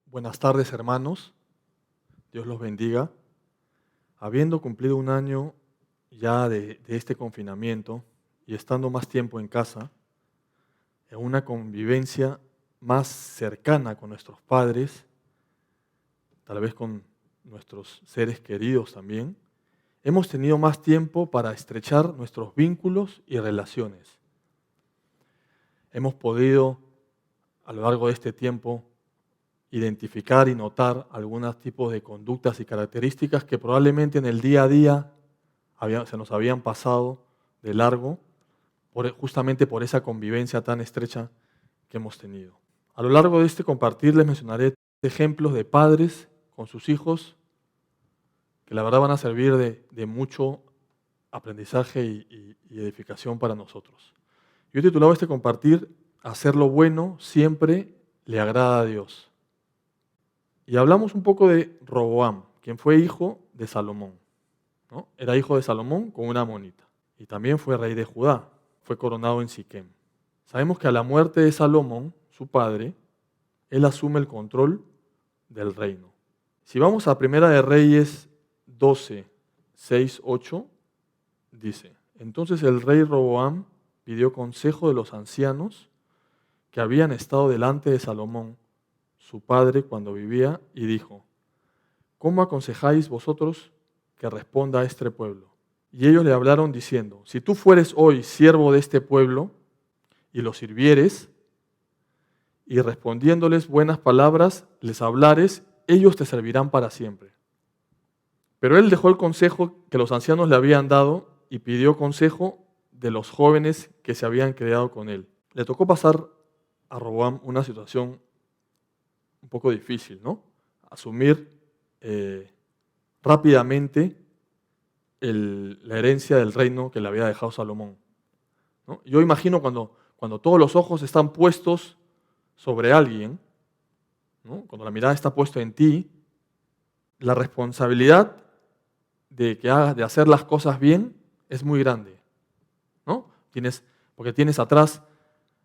Buenas tardes, hermanos. Dios los bendiga. Habiendo cumplido un año ya de este confinamiento y estando más tiempo en casa, en una convivencia más cercana con nuestros padres, tal vez con nuestros seres queridos también, hemos tenido más tiempo para estrechar nuestros vínculos y relaciones. Hemos podido, a lo largo de este tiempo, identificar y notar algunos tipos de conductas y características que probablemente en el día a día se nos habían pasado de largo, justamente por esa convivencia tan estrecha que hemos tenido. A lo largo de este compartir les mencionaré ejemplos de padres con sus hijos que la verdad van a servir de mucho aprendizaje y edificación para nosotros. Yo he titulado este compartir, hacer lo bueno siempre le agrada a Dios. Y hablamos un poco de Roboam, quien fue hijo de Salomón, ¿no? Era hijo de Salomón con una amonita. Y también fue rey de Judá, fue coronado en Siquem. Sabemos que a la muerte de Salomón, su padre, él asume el control del reino. Si vamos a Primera de Reyes 12, 6, 8, dice: Entonces el rey Roboam pidió consejo de los ancianos que habían estado delante de Salomón, su padre, cuando vivía, y dijo: ¿Cómo aconsejáis vosotros que responda a este pueblo? Y ellos le hablaron diciendo: Si tú fueres hoy siervo de este pueblo y lo sirvieres, y respondiéndoles buenas palabras les hablares, ellos te servirán para siempre. Pero él dejó el consejo que los ancianos le habían dado y pidió consejo de los jóvenes que se habían criado con él. Le tocó pasar a Roboam una situación un poco difícil, ¿no? Asumir rápidamente la herencia del reino que le había dejado Salomón, ¿no? Yo imagino cuando todos los ojos están puestos sobre alguien, ¿no? Cuando la mirada está puesta en ti, la responsabilidad de hacer las cosas bien es muy grande, ¿no? Porque tienes atrás,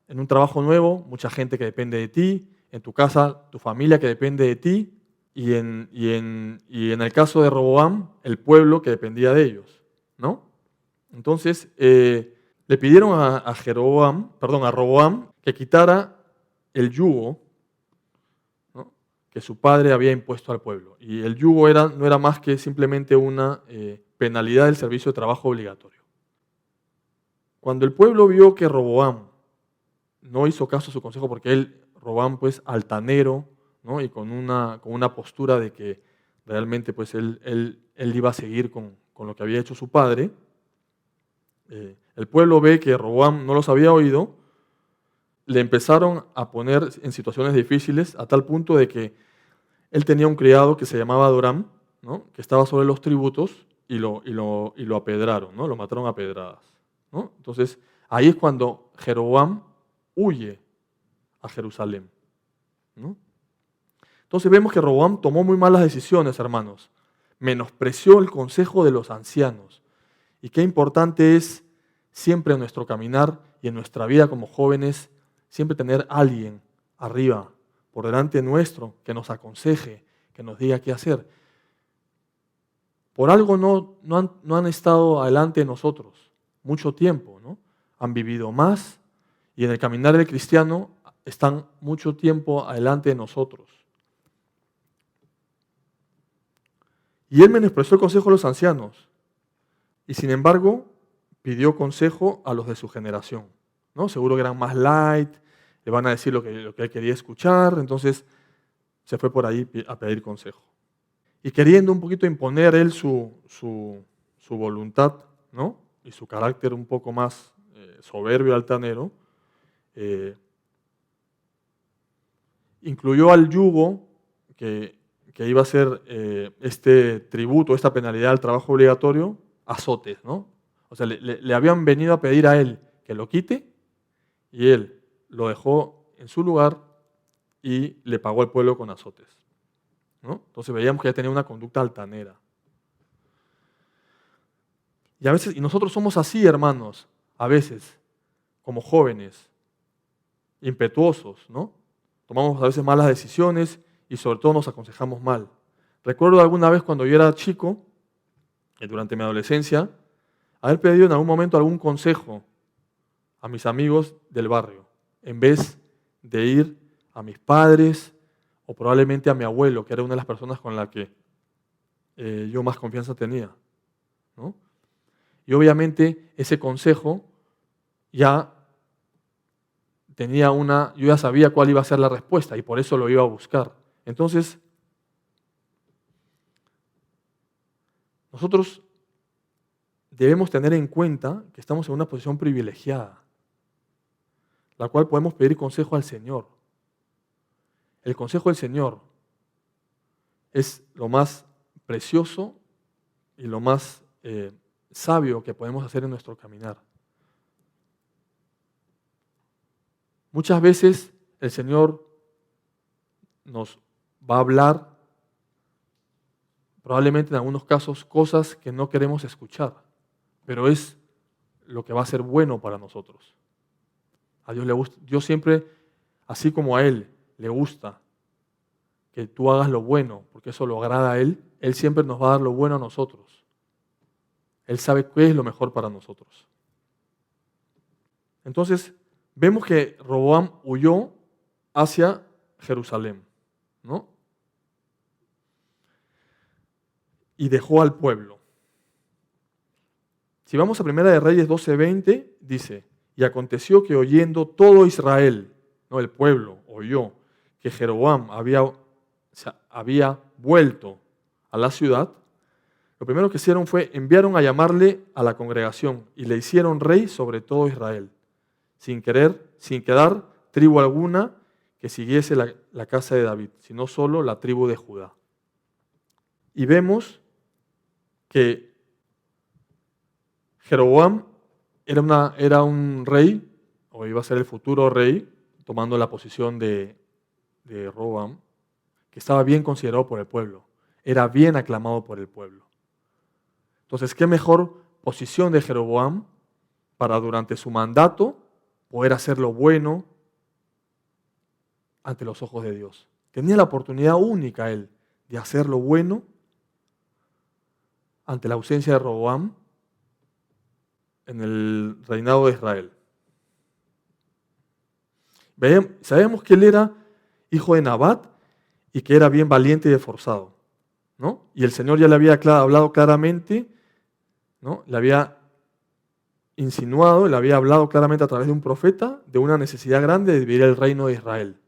en un trabajo nuevo, mucha gente que depende de ti, en tu casa, tu familia que depende de ti, y en el caso de Roboam, el pueblo que dependía de ellos, ¿no? Entonces, le pidieron a Roboam que quitara el yugo, ¿no?, que su padre había impuesto al pueblo. Y el yugo no era más que simplemente una penalidad del servicio de trabajo obligatorio. Cuando el pueblo vio que Roboam no hizo caso a su consejo, porque Roboam, pues, altanero, ¿no?, y con una postura de que realmente, pues, él iba a seguir con lo que había hecho su padre, el pueblo ve que Roboam no los había oído, le empezaron a poner en situaciones difíciles a tal punto de que él tenía un criado que se llamaba Adoram, ¿no?, que estaba sobre los tributos y lo apedraron, ¿no?, lo mataron a pedradas, ¿no? Entonces, ahí es cuando Jeroboam huye a Jerusalén, ¿no? Entonces vemos que Roboam tomó muy malas decisiones, hermanos. Menospreció el consejo de los ancianos. Y qué importante es siempre en nuestro caminar y en nuestra vida como jóvenes, siempre tener a alguien arriba, por delante nuestro, que nos aconseje, que nos diga qué hacer. Por algo no han estado adelante de nosotros mucho tiempo, ¿no? Han vivido más y en el caminar del cristiano están mucho tiempo adelante de nosotros. Y él menospreció el consejo de los ancianos y sin embargo pidió consejo a los de su generación, ¿no? Seguro que eran más light, le van a decir lo que él quería escuchar, entonces se fue por ahí a pedir consejo. Y queriendo un poquito imponer él su voluntad, ¿no?, y su carácter un poco más soberbio, altanero, incluyó al yugo que iba a ser este tributo, esta penalidad al trabajo obligatorio, azotes, ¿no? O sea, le habían venido a pedir a él que lo quite y él lo dejó en su lugar y le pagó al pueblo con azotes, ¿no? Entonces veíamos que ya tenía una conducta altanera. Y nosotros somos así, hermanos, a veces, como jóvenes, impetuosos, ¿no? Tomamos a veces malas decisiones y sobre todo nos aconsejamos mal. Recuerdo alguna vez cuando yo era chico, durante mi adolescencia, haber pedido en algún momento algún consejo a mis amigos del barrio, en vez de ir a mis padres o probablemente a mi abuelo, que era una de las personas con la que yo más confianza tenía, ¿no? Y obviamente ese consejo ya yo ya sabía cuál iba a ser la respuesta y por eso lo iba a buscar. Entonces, nosotros debemos tener en cuenta que estamos en una posición privilegiada, la cual podemos pedir consejo al Señor. El consejo del Señor es lo más precioso y lo más sabio que podemos hacer en nuestro caminar. Muchas veces el Señor nos va a hablar, probablemente en algunos casos, cosas que no queremos escuchar, pero es lo que va a ser bueno para nosotros. A Dios le gusta, Dios siempre, así como a Él le gusta que tú hagas lo bueno, porque eso lo agrada a Él, Él siempre nos va a dar lo bueno a nosotros. Él sabe qué es lo mejor para nosotros. Entonces, vemos que Roboam huyó hacia Jerusalén, ¿no? Y dejó al pueblo. Si vamos a Primera de Reyes 12:20, dice, y aconteció que oyendo todo Israel, no el pueblo, oyó que Jeroboam había vuelto a la ciudad, lo primero que hicieron fue enviaron a llamarle a la congregación y le hicieron rey sobre todo Israel, sin quedar tribu alguna que siguiese la casa de David, sino solo la tribu de Judá. Y vemos que Jeroboam era un rey, o iba a ser el futuro rey, tomando la posición de Roboam, que estaba bien considerado por el pueblo, era bien aclamado por el pueblo. Entonces, ¿qué mejor posición de Jeroboam para durante su mandato poder hacer lo bueno ante los ojos de Dios? Tenía la oportunidad única él de hacer lo bueno ante la ausencia de Roboam en el reinado de Israel. Sabemos que él era hijo de Nabat y que era bien valiente y esforzado, ¿no? Y el Señor ya le había hablado claramente, ¿no? Le había insinuado, le había hablado claramente a través de un profeta de una necesidad grande de dividir el reino de Israel.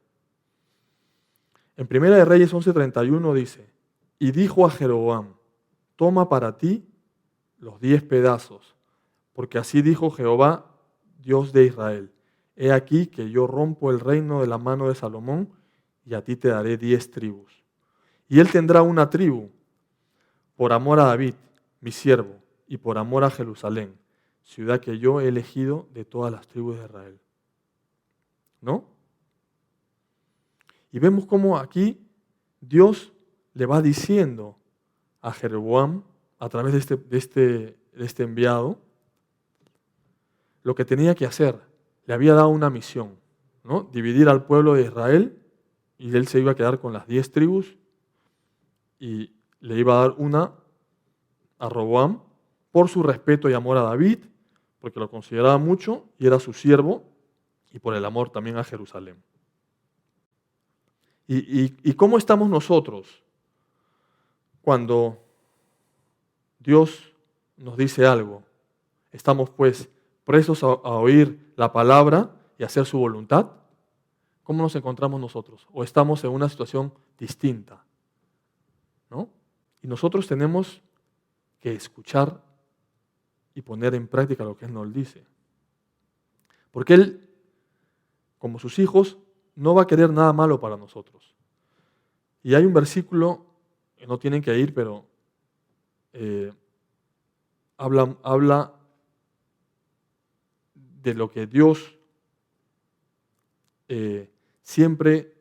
En Primera de Reyes 11:31 dice, y dijo a Jeroboam, toma para ti los 10 pedazos, porque así dijo Jehová, Dios de Israel, he aquí que yo rompo el reino de la mano de Salomón y a ti te daré 10 tribus. Y él tendrá una tribu por amor a David, mi siervo, y por amor a Jerusalén, ciudad que yo he elegido de todas las tribus de Israel. ¿No? Y vemos cómo aquí Dios le va diciendo a Jeroboam, a través de este enviado, lo que tenía que hacer. Le había dado una misión, ¿no? Dividir al pueblo de Israel, y él se iba a quedar con las 10 tribus, y le iba a dar una a Roboam por su respeto y amor a David, porque lo consideraba mucho y era su siervo, y por el amor también a Jerusalén. ¿Y cómo estamos nosotros cuando Dios nos dice algo? ¿Estamos pues presos a oír la palabra y hacer su voluntad? ¿Cómo nos encontramos nosotros? ¿O estamos en una situación distinta? ¿No? Y nosotros tenemos que escuchar y poner en práctica lo que Él nos dice. Porque Él, como sus hijos, no va a querer nada malo para nosotros. Y hay un versículo, que no tienen que ir, pero habla de lo que Dios siempre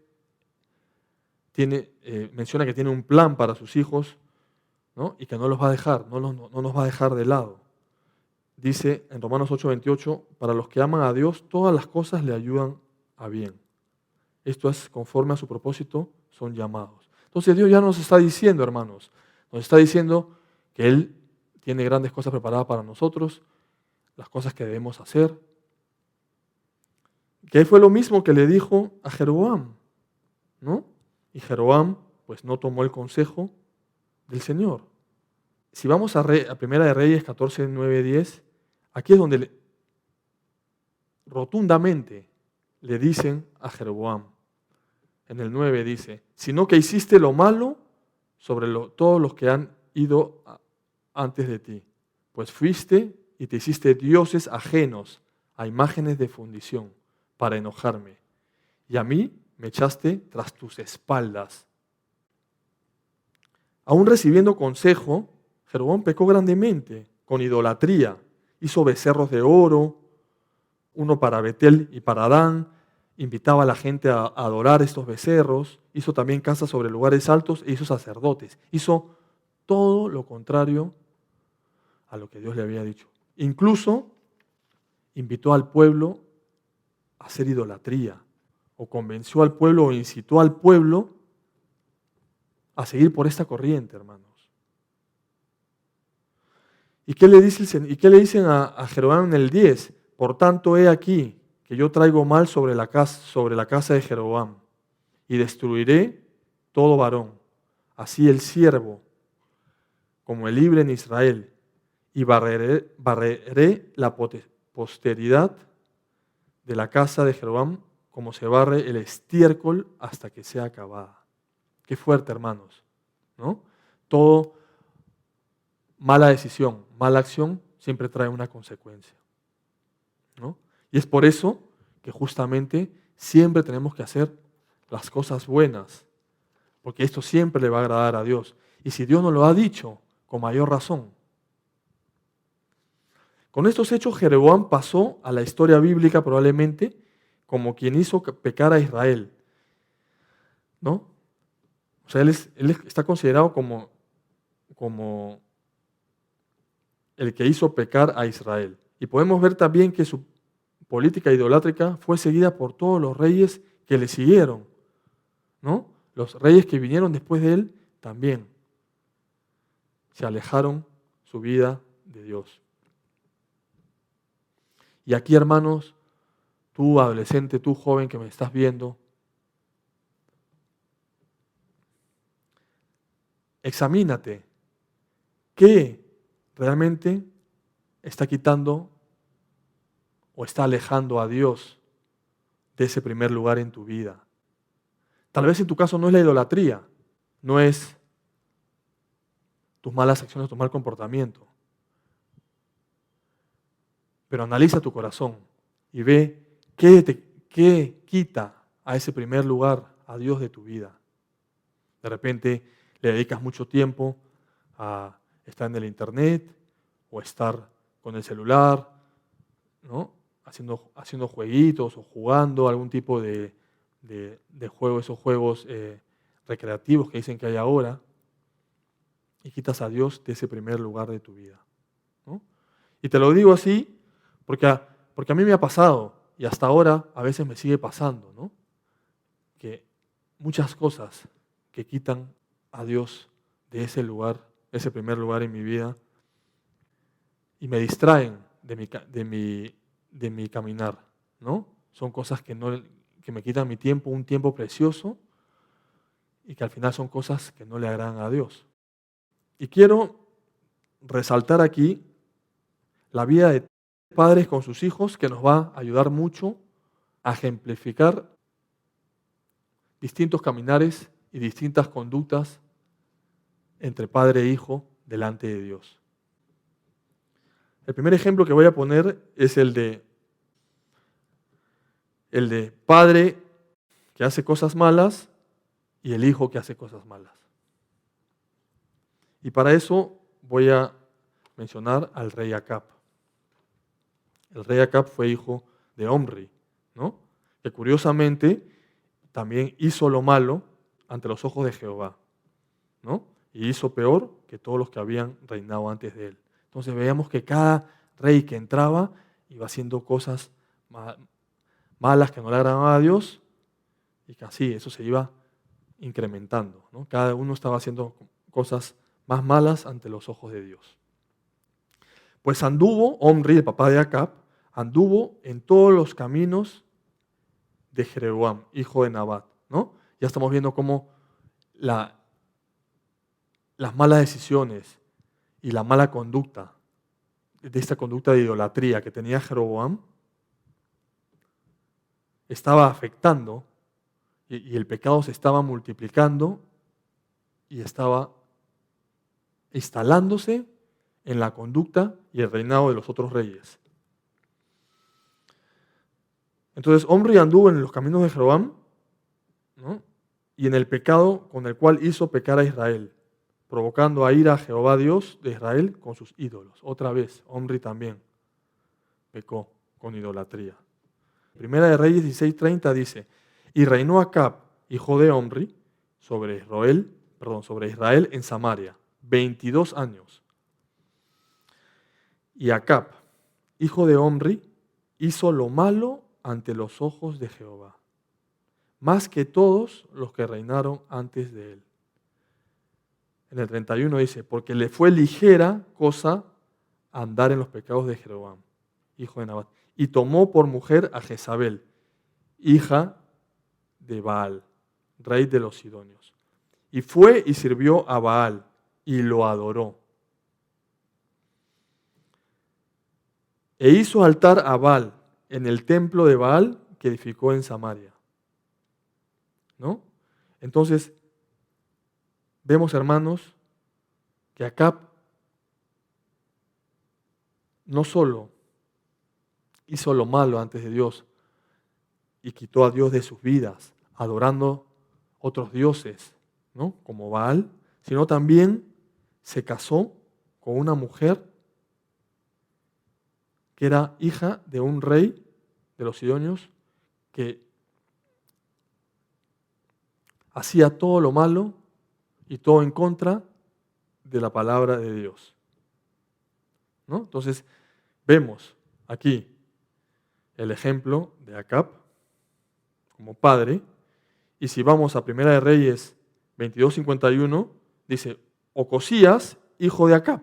menciona que tiene un plan para sus hijos, ¿no? Y que no los va a dejar, no nos va a dejar de lado. Dice en Romanos 8:28, para los que aman a Dios, todas las cosas le ayudan a bien. esto es conforme a su propósito, son llamados. Entonces Dios ya nos está diciendo, hermanos, nos está diciendo que Él tiene grandes cosas preparadas para nosotros, las cosas que debemos hacer. Que fue lo mismo que le dijo a Jeroboam, ¿no? Y Jeroboam, pues no tomó el consejo del Señor. Si vamos a Primera de Reyes 14, 9, 10, aquí es donde rotundamente le dicen a Jeroboam. En el 9 dice, sino que hiciste lo malo sobre todos los que han ido antes de ti, pues fuiste y te hiciste dioses ajenos a imágenes de fundición para enojarme, y a mí me echaste tras tus espaldas. Aún recibiendo consejo, Jeroboam pecó grandemente con idolatría, hizo becerros de oro, uno para Betel y para Dan, invitaba a la gente a adorar estos becerros, hizo también casas sobre lugares altos e hizo sacerdotes. Hizo todo lo contrario a lo que Dios le había dicho. Incluso invitó al pueblo a hacer idolatría, o convenció al pueblo o incitó al pueblo a seguir por esta corriente, hermanos. ¿Y qué le dicen a Jeroboam en el 10? Por tanto, he aquí que yo traigo mal sobre la casa de Jeroboam y destruiré todo varón, así el siervo como el libre en Israel, y barreré la posteridad de la casa de Jeroboam como se barre el estiércol hasta que sea acabada. Qué fuerte, hermanos, ¿no? Todo mala decisión, mala acción siempre trae una consecuencia, ¿no? Y es por eso que justamente siempre tenemos que hacer las cosas buenas, porque esto siempre le va a agradar a Dios. Y si Dios nos lo ha dicho, con mayor razón. Con estos hechos, Jeroboam pasó a la historia bíblica probablemente como quien hizo pecar a Israel, ¿no? O sea, él está considerado como el que hizo pecar a Israel. Y podemos ver también que su política idolátrica fue seguida por todos los reyes que le siguieron, ¿no? Los reyes que vinieron después de él también se alejaron su vida de Dios. Y aquí, hermanos, tú adolescente, tú joven que me estás viendo, examínate. ¿Qué realmente está quitando o está alejando a Dios de ese primer lugar en tu vida? Tal vez en tu caso no es la idolatría, no es tus malas acciones, tu mal comportamiento. Pero analiza tu corazón y ve qué quita a ese primer lugar, a Dios de tu vida. De repente le dedicas mucho tiempo a estar en el internet o estar con el celular, ¿no? Haciendo jueguitos o jugando algún tipo de juego, esos juegos recreativos que dicen que hay ahora, y quitas a Dios de ese primer lugar de tu vida, ¿no? Y te lo digo así porque a mí me ha pasado y hasta ahora a veces me sigue pasando, ¿no? Que muchas cosas que quitan a Dios de ese lugar, ese primer lugar en mi vida, y me distraen de mi caminar, ¿no? Son cosas que me quitan mi tiempo, un tiempo precioso, y que al final son cosas que no le agradan a Dios. Y quiero resaltar aquí la vida de padres con sus hijos, que nos va a ayudar mucho a ejemplificar distintos caminares y distintas conductas entre padre e hijo delante de Dios. El primer ejemplo que voy a poner es el de padre que hace cosas malas y el hijo que hace cosas malas. Y para eso voy a mencionar al rey Acab. El rey Acab fue hijo de Omri, ¿no? Que curiosamente también hizo lo malo ante los ojos de Jehová, ¿no? Y hizo peor que todos los que habían reinado antes de él. Entonces veíamos que cada rey que entraba iba haciendo cosas malas que no le agradaban a Dios, Y que así eso se iba incrementando, ¿no? Cada uno estaba haciendo cosas más malas ante los ojos de Dios. Pues anduvo, Omri, el papá de Acab, anduvo en todos los caminos de Jeroboam, hijo de Nabat, ¿no? Ya estamos viendo cómo las malas decisiones y la mala conducta, de esta conducta de idolatría que tenía Jeroboam, estaba afectando y el pecado se estaba multiplicando y estaba instalándose en la conducta y el reinado de los otros reyes. Entonces, Omri anduvo en los caminos de Jeroboam, ¿no? Y en el pecado con el cual hizo pecar a Israel, provocando a ira a Jehová Dios de Israel con sus ídolos. Otra vez, Omri también pecó con idolatría. Primera de Reyes 16:30 dice, y reinó Acab, hijo de Omri, sobre Israel en Samaria, 22 años. Y Acab, hijo de Omri, hizo lo malo ante los ojos de Jehová, más que todos los que reinaron antes de él. En el 31 dice, porque le fue ligera cosa andar en los pecados de Jeroboam, hijo de Nabat, y tomó por mujer a Jezabel, hija de Baal, rey de los sidonios. Y fue y sirvió a Baal, y lo adoró. E hizo altar a Baal en el templo de Baal que edificó en Samaria. ¿No? Entonces, vemos, hermanos, que Acab no solo hizo lo malo antes de Dios y quitó a Dios de sus vidas, adorando otros dioses, ¿no? Como Baal, sino también se casó con una mujer que era hija de un rey de los sidonios que hacía todo lo malo y todo en contra de la palabra de Dios, ¿no? Entonces, vemos aquí el ejemplo de Acab como padre, y si vamos a Primera de Reyes 22:51, dice, Ocosías, hijo de Acab,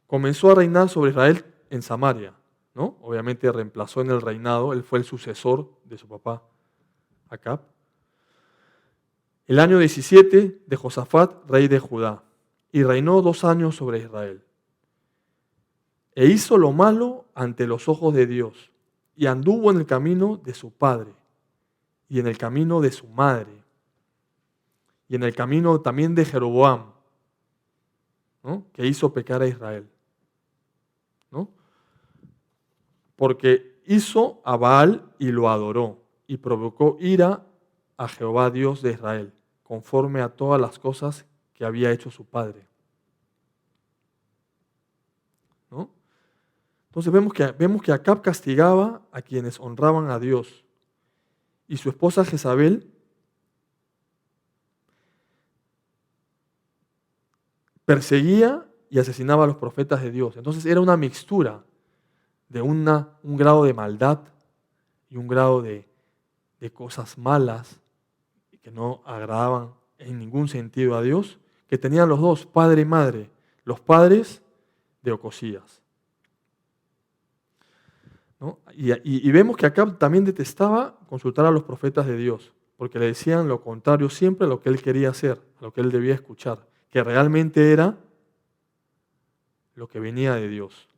comenzó a reinar sobre Israel en Samaria, ¿no? Obviamente reemplazó en el reinado, él fue el sucesor de su papá Acab. El año 17 de Josafat, rey de Judá, y reinó 2 años sobre Israel. E hizo lo malo ante los ojos de Dios, y anduvo en el camino de su padre, y en el camino de su madre, y en el camino también de Jeroboam, ¿no? Que hizo pecar a Israel, ¿no? Porque hizo a Baal y lo adoró, y provocó ira a Jehová Dios de Israel, conforme a todas las cosas que había hecho su padre, ¿no? Entonces vemos que Acab castigaba a quienes honraban a Dios, y su esposa Jezabel perseguía y asesinaba a los profetas de Dios. Entonces era una mixtura de un grado de maldad y un grado de cosas malas que no agradaban en ningún sentido a Dios, que tenían los dos, padre y madre, los padres de Ocosías, ¿no? Y vemos que Acab también detestaba consultar a los profetas de Dios, porque le decían lo contrario siempre a lo que él quería hacer, a lo que él debía escuchar, que realmente era lo que venía de Dios.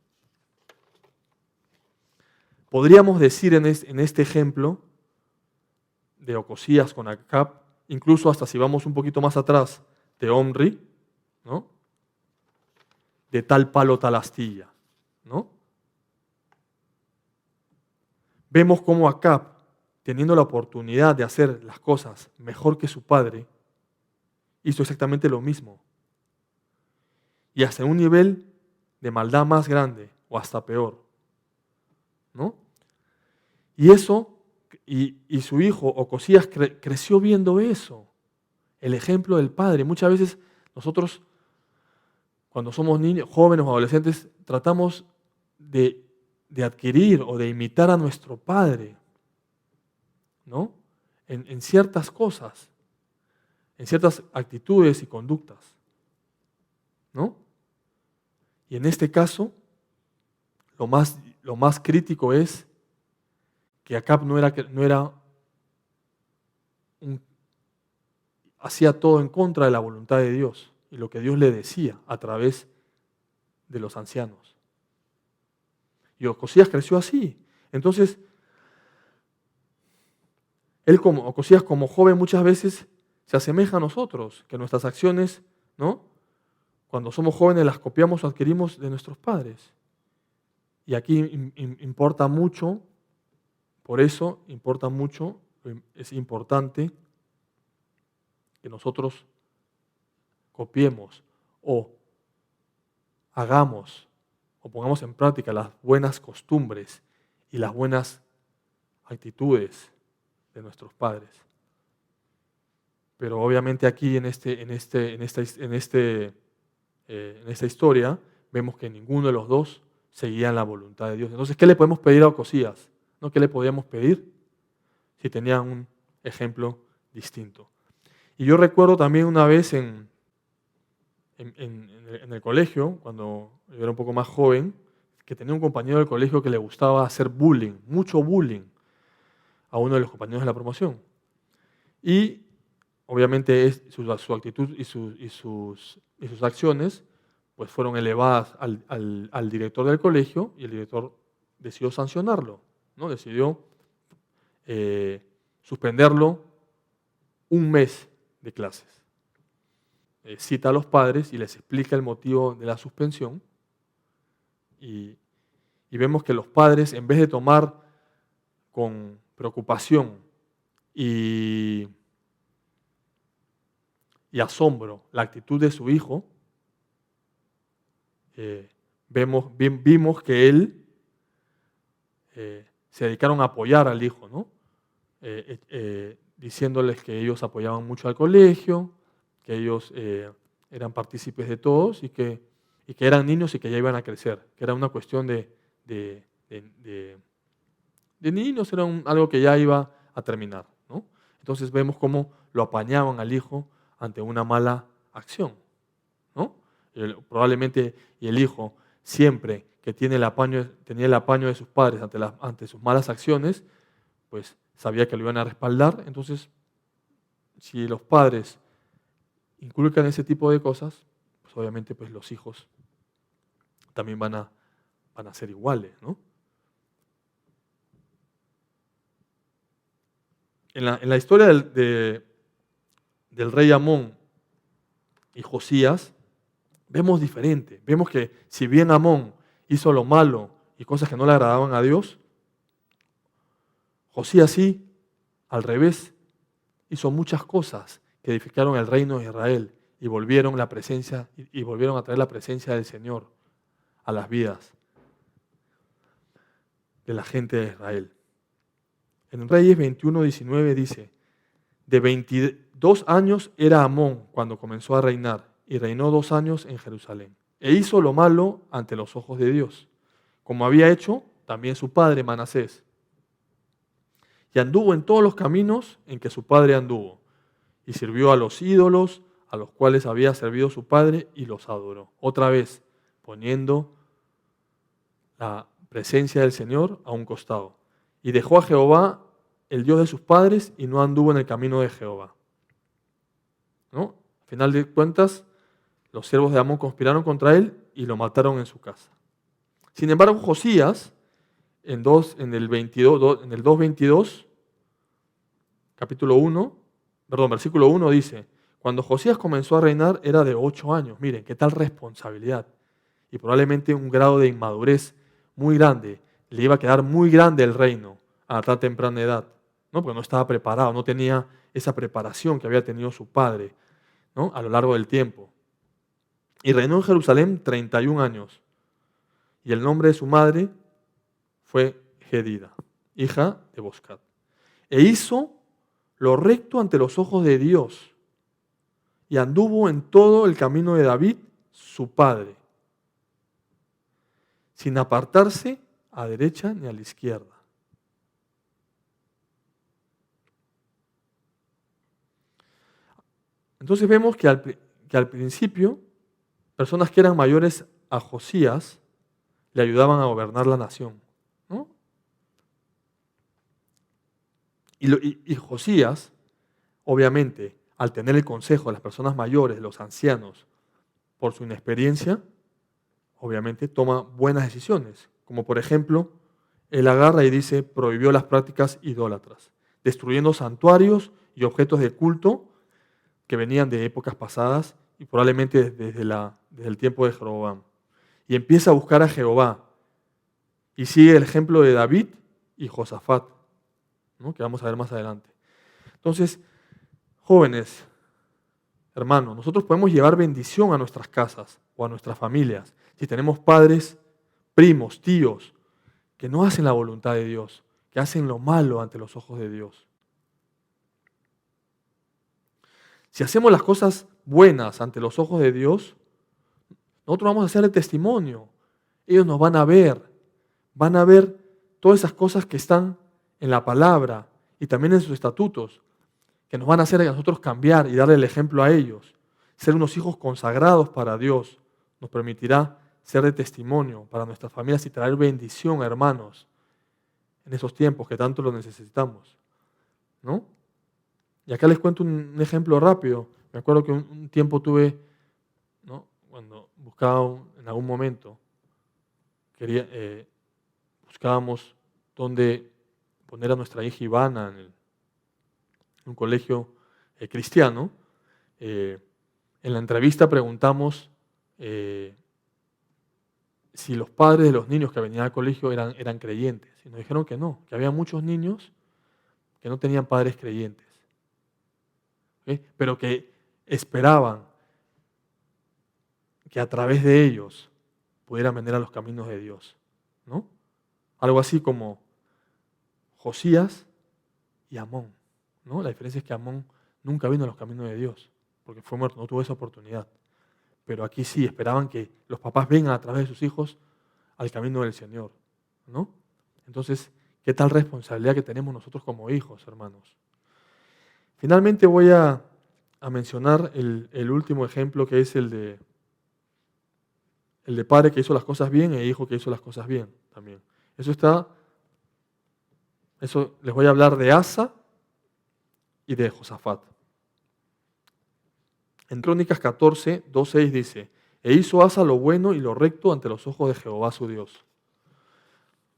Podríamos decir en este ejemplo de Ocosías con Acab, incluso hasta si vamos un poquito más atrás, de Omri, ¿no? De tal palo tal astilla, ¿no? Vemos cómo Acab, teniendo la oportunidad de hacer las cosas mejor que su padre, hizo exactamente lo mismo. Y hasta un nivel de maldad más grande o hasta peor, ¿no? Y eso, y su hijo Ocosías creció viendo eso, el ejemplo del padre. Muchas veces nosotros, cuando somos niños, jóvenes o adolescentes, tratamos de adquirir o de imitar a nuestro padre, ¿no? En ciertas cosas, en ciertas actitudes y conductas, ¿no? Y en este caso, lo más crítico es que Acab hacía todo en contra de la voluntad de Dios y lo que Dios le decía a través de los ancianos. Y Ocosías creció así. Entonces, Ocosías como joven muchas veces se asemeja a nosotros, que nuestras acciones, ¿no? Cuando somos jóvenes las copiamos o adquirimos de nuestros padres. Y aquí importa mucho, por eso importa mucho, es importante que nosotros copiemos o hagamos o pongamos en práctica las buenas costumbres y las buenas actitudes de nuestros padres. Pero obviamente aquí en esta historia vemos que ninguno de los dos seguían la voluntad de Dios. Entonces, ¿qué le podemos pedir a Ocosías? ¿No? ¿Qué le podíamos pedir si tenían un ejemplo distinto? Y yo recuerdo también una vez en el colegio, cuando yo era un poco más joven, que tenía un compañero del colegio que le gustaba hacer bullying, mucho bullying, a uno de los compañeros de la promoción. Y obviamente su actitud y sus acciones pues fueron elevadas al director del colegio y el director decidió sancionarlo, ¿no? Decidió suspenderlo un mes de clases. Cita a los padres y les explica el motivo de la suspensión y vemos que los padres, en vez de tomar con preocupación y asombro la actitud de su hijo, vimos que él se dedicaron a apoyar al hijo, ¿no? Diciéndoles que ellos apoyaban mucho al colegio, que ellos eran partícipes de todos y que eran niños y que ya iban a crecer, que era una cuestión de niños, era algo que ya iba a terminar, ¿no? Entonces vemos cómo lo apañaban al hijo ante una mala acción, ¿no? Probablemente el hijo siempre que tenía el apaño de sus padres ante sus malas acciones, pues sabía que lo iban a respaldar. Entonces, si los padres inculcan ese tipo de cosas, pues obviamente pues los hijos también van a ser iguales, ¿no? En la historia del rey Amón y Josías, vemos diferente. Vemos que si bien Amón hizo lo malo y cosas que no le agradaban a Dios, Josías sí, al revés, hizo muchas cosas que edificaron el reino de Israel y volvieron a traer la presencia del Señor a las vidas de la gente de Israel. En Reyes 21:19 dice: de 22 años era Amón cuando comenzó a reinar, y reinó 2 años en Jerusalén. E hizo lo malo ante los ojos de Dios, como había hecho también su padre Manasés. Y anduvo en todos los caminos en que su padre anduvo, y sirvió a los ídolos a los cuales había servido su padre, y los adoró. Otra vez, poniendo la presencia del Señor a un costado. Y dejó a Jehová, el Dios de sus padres, y no anduvo en el camino de Jehová, ¿no? Al final de cuentas, los siervos de Amón conspiraron contra él y lo mataron en su casa. Sin embargo, Josías, en el 2:22, versículo 1 dice: cuando Josías comenzó a reinar era de 8 años. Miren, qué tal responsabilidad. Y probablemente un grado de inmadurez muy grande. Le iba a quedar muy grande el reino a tan temprana edad, ¿no? Porque no estaba preparado, no tenía esa preparación que había tenido su padre, ¿no? A lo largo del tiempo. Y reinó en Jerusalén 31 años. Y el nombre de su madre fue Gedida, hija de Boscat. E hizo lo recto ante los ojos de Dios, y anduvo en todo el camino de David, su padre, sin apartarse a derecha ni a la izquierda. Entonces vemos que al principio, personas que eran mayores a Josías le ayudaban a gobernar la nación, ¿no? Y Josías, obviamente, al tener el consejo de las personas mayores, de los ancianos, por su inexperiencia, obviamente toma buenas decisiones. Como por ejemplo, él agarra y dice, prohibió las prácticas idólatras, destruyendo santuarios y objetos de culto que venían de épocas pasadas y probablemente desde el tiempo de Jeroboam. Y empieza a buscar a Jehová. Y sigue el ejemplo de David y Josafat, ¿no? Que vamos a ver más adelante. Entonces, jóvenes, hermanos, nosotros podemos llevar bendición a nuestras casas o a nuestras familias si tenemos padres, primos, tíos, que no hacen la voluntad de Dios, que hacen lo malo ante los ojos de Dios. Si hacemos las cosas buenas ante los ojos de Dios, nosotros vamos a hacer el testimonio. Ellos nos van a ver todas esas cosas que están en la palabra y también en sus estatutos, que nos van a hacer a nosotros cambiar y darle el ejemplo a ellos. Ser unos hijos consagrados para Dios nos permitirá ser de testimonio para nuestras familias y traer bendición, hermanos, en esos tiempos que tanto lo necesitamos, ¿no? Y acá les cuento un ejemplo rápido. Me acuerdo que un tiempo tuve, ¿no? Cuando buscaba en algún momento, buscábamos dónde poner a nuestra hija Ivana en un colegio cristiano. En la entrevista preguntamos si los padres de los niños que venían al colegio eran creyentes. Y nos dijeron que no, que había muchos niños que no tenían padres creyentes, ¿sí? Pero que esperaban que a través de ellos pudieran venir a los caminos de Dios, ¿no? Algo así como Josías y Amón, ¿no? La diferencia es que Amón nunca vino a los caminos de Dios, porque fue muerto, no tuvo esa oportunidad. Pero aquí sí, esperaban que los papás vengan a través de sus hijos al camino del Señor, ¿no? Entonces, ¿qué tal responsabilidad que tenemos nosotros como hijos, hermanos? Finalmente voy a mencionar el último ejemplo, que es el de padre que hizo las cosas bien e hijo que hizo las cosas bien también. Eso les voy a hablar de Asa y de Josafat. En Crónicas 14, 2:6 dice, e hizo Asa lo bueno y lo recto ante los ojos de Jehová su Dios,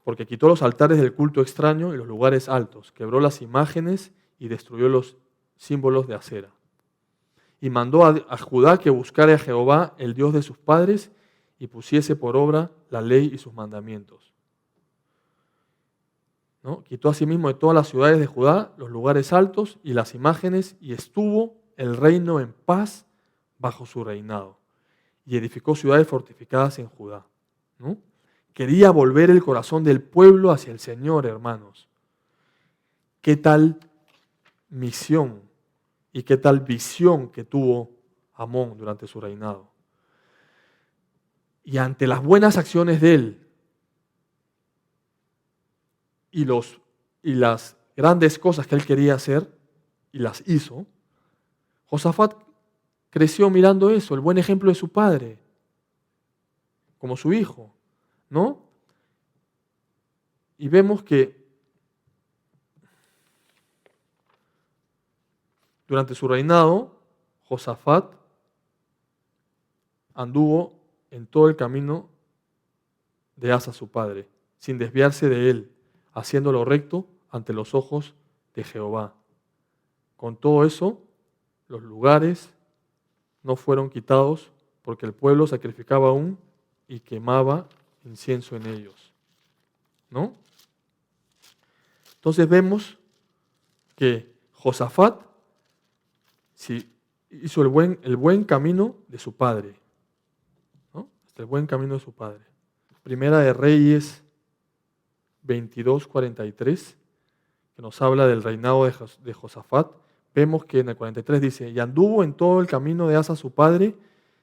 porque quitó los altares del culto extraño y los lugares altos, quebró las imágenes y destruyó los símbolos de acera. Y mandó a Judá que buscara a Jehová, el Dios de sus padres, y pusiese por obra la ley y sus mandamientos, ¿no? Quitó asimismo de todas las ciudades de Judá los lugares altos y las imágenes, y estuvo el reino en paz bajo su reinado. Y edificó ciudades fortificadas en Judá, ¿no? Quería volver el corazón del pueblo hacia el Señor, hermanos. ¿Qué tal misión y qué tal visión que tuvo Amón durante su reinado? Y ante las buenas acciones de él y las grandes cosas que él quería hacer y las hizo, Josafat creció mirando eso, el buen ejemplo de su padre, como su hijo, ¿no? Y vemos que durante su reinado, Josafat anduvo en todo el camino de Asa su padre, sin desviarse de él, haciendo lo recto ante los ojos de Jehová. Con todo eso, los lugares no fueron quitados porque el pueblo sacrificaba aún y quemaba incienso en ellos, ¿no? Entonces vemos que Josafat hizo el buen camino de su padre, ¿no? El buen camino de su padre. Primera de Reyes 22:43, que nos habla del reinado de Josafat. Vemos que en el 43 dice, y anduvo en todo el camino de Asa su padre,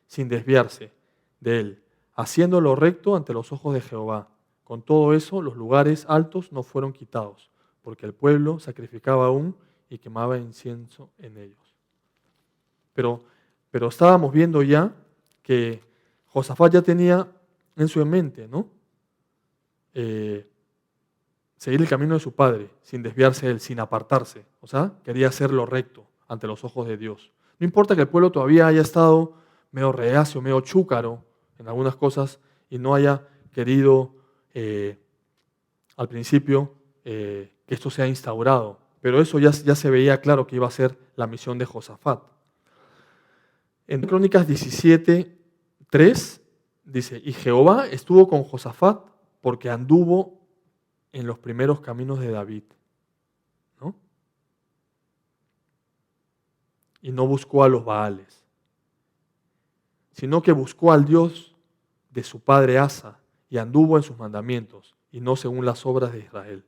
sin desviarse de él, haciendo lo recto ante los ojos de Jehová. Con todo eso, los lugares altos no fueron quitados, porque el pueblo sacrificaba aún y quemaba incienso en ellos. Pero estábamos viendo ya que Josafat ya tenía en su mente, ¿no? Seguir el camino de su padre, sin desviarse de él, sin apartarse. O sea, quería hacer lo recto ante los ojos de Dios. No importa que el pueblo todavía haya estado medio reacio, medio chúcaro en algunas cosas y no haya querido al principio que esto sea instaurado. Pero eso ya se veía claro que iba a ser la misión de Josafat. En Crónicas 17:3 dice, y Jehová estuvo con Josafat porque anduvo en los primeros caminos de David, ¿no? Y no buscó a los Baales, sino que buscó al Dios de su padre Asa y anduvo en sus mandamientos y no según las obras de Israel.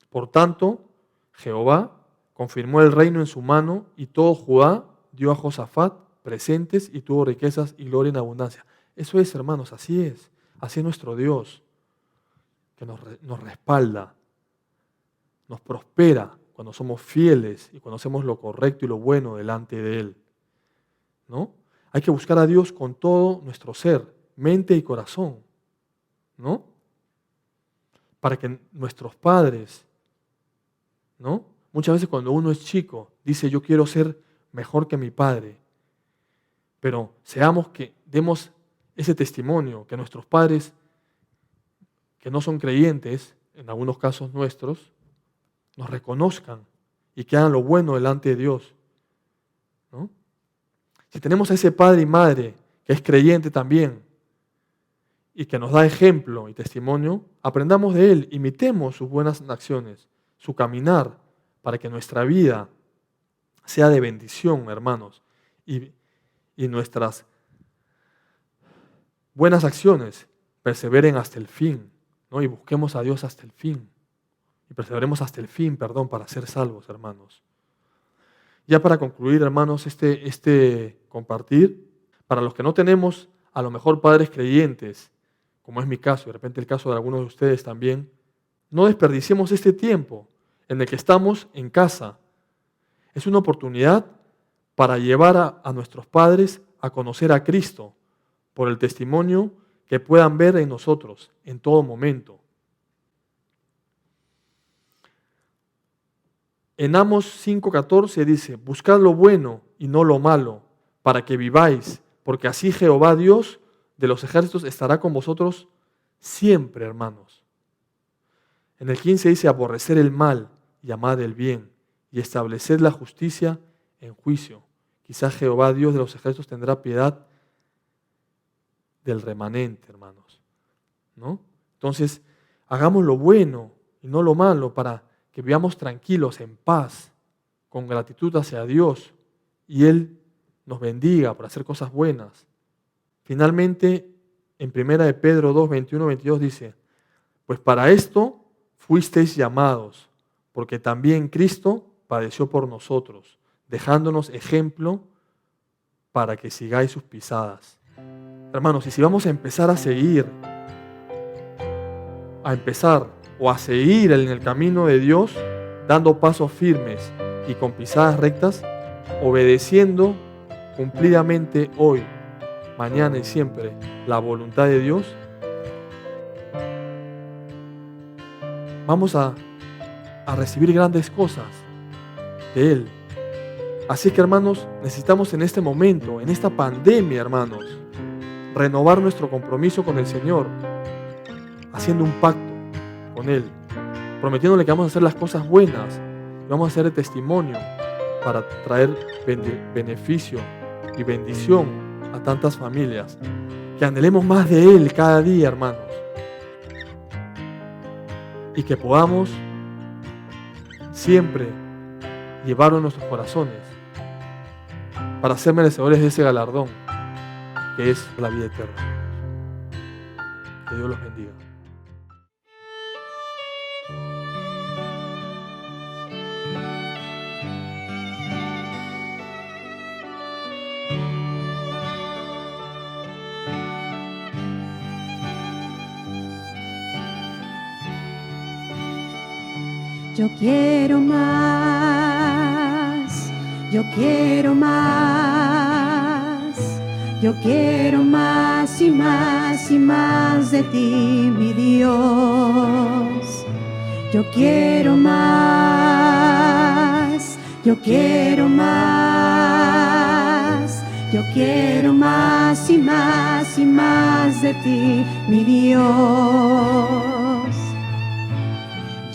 Por tanto, Jehová confirmó el reino en su mano y todo Judá dio a Josafat presentes y tuvo riquezas y gloria en abundancia. Eso es, hermanos, así es nuestro Dios, que nos respalda, nos prospera cuando somos fieles y cuando hacemos lo correcto y lo bueno delante de Él, ¿no? Hay que buscar a Dios con todo nuestro ser, mente y corazón, ¿no? Para que nuestros padres, ¿no? Muchas veces cuando uno es chico, dice yo quiero ser mejor que mi padre, pero demos ese testimonio, que nuestros padres, que no son creyentes, en algunos casos nuestros, nos reconozcan y que hagan lo bueno delante de Dios, ¿no? Si tenemos a ese padre y madre que es creyente también y que nos da ejemplo y testimonio, aprendamos de él, imitemos sus buenas acciones, su caminar, para que nuestra vida sea de bendición, hermanos, y nuestras buenas acciones perseveren hasta el fin, ¿no? Y busquemos a Dios hasta el fin. Y perseveremos hasta el fin, para ser salvos, hermanos. Ya para concluir, hermanos, este compartir, para los que no tenemos a lo mejor padres creyentes, como es mi caso, y de repente el caso de algunos de ustedes también, no desperdiciemos este tiempo en el que estamos en casa. Es una oportunidad para llevar a nuestros padres a conocer a Cristo por el testimonio que puedan ver en nosotros en todo momento. En Amos 5:14 dice, buscad lo bueno y no lo malo, para que viváis, porque así Jehová Dios de los ejércitos estará con vosotros siempre, hermanos. En el 15 dice, aborrecer el mal y amad el bien, y estableced la justicia en juicio. Quizás Jehová Dios de los ejércitos tendrá piedad del remanente, hermanos, ¿no? Entonces, hagamos lo bueno y no lo malo para que vivamos tranquilos, en paz, con gratitud hacia Dios y Él nos bendiga por hacer cosas buenas. Finalmente, en 1 de Pedro 2, 21, 22 dice, pues para esto fuisteis llamados, porque también Cristo padeció por nosotros, dejándonos ejemplo para que sigáis sus pisadas. Hermanos, y si vamos a empezar a seguir en el camino de Dios, dando pasos firmes y con pisadas rectas, obedeciendo cumplidamente hoy, mañana y siempre la voluntad de Dios, vamos a recibir grandes cosas de Él. Así que, hermanos, necesitamos en este momento, en esta pandemia, hermanos, renovar nuestro compromiso con el Señor, haciendo un pacto con Él, prometiéndole que vamos a hacer las cosas buenas, vamos a hacer el testimonio para traer beneficio y bendición a tantas familias, que anhelemos más de Él cada día, hermanos, y que podamos siempre llevarlo en nuestros corazones para ser merecedores de ese galardón que es la vida eterna. Que Dios los bendiga. Yo quiero más, Yo quiero más, yo quiero más y más y más de ti, mi Dios. Yo quiero más, yo quiero más, yo quiero más y más y más de ti, mi Dios.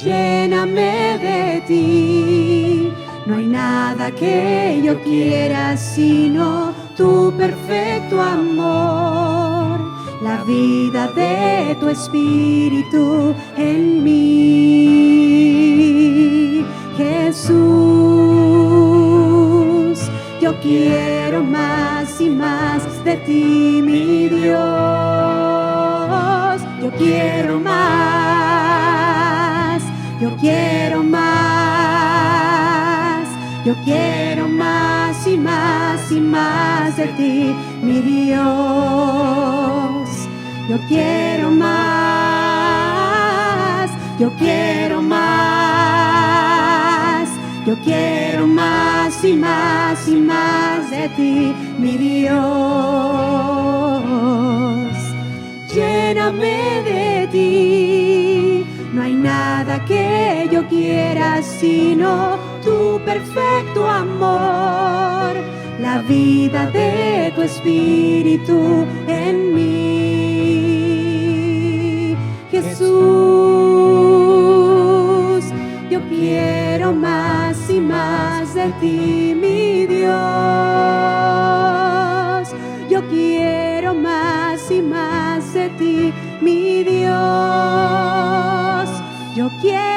Lléname de ti, no hay nada que yo quiera sino tu perfecto amor, la vida de tu Espíritu en mí, Jesús. Yo quiero más y más de ti, mi Dios. Yo quiero más, yo quiero más, yo quiero más y más y más de ti, mi Dios. Yo quiero más, yo quiero más, yo quiero más y más y más de ti, mi Dios. Lléname de ti, no hay nada que yo quiera sino tu perfecto amor, la vida de tu Espíritu en mí, Jesús. Yo quiero más y más de ti, mi Dios. Yo quiero más y más de ti, mi Dios. Yo quiero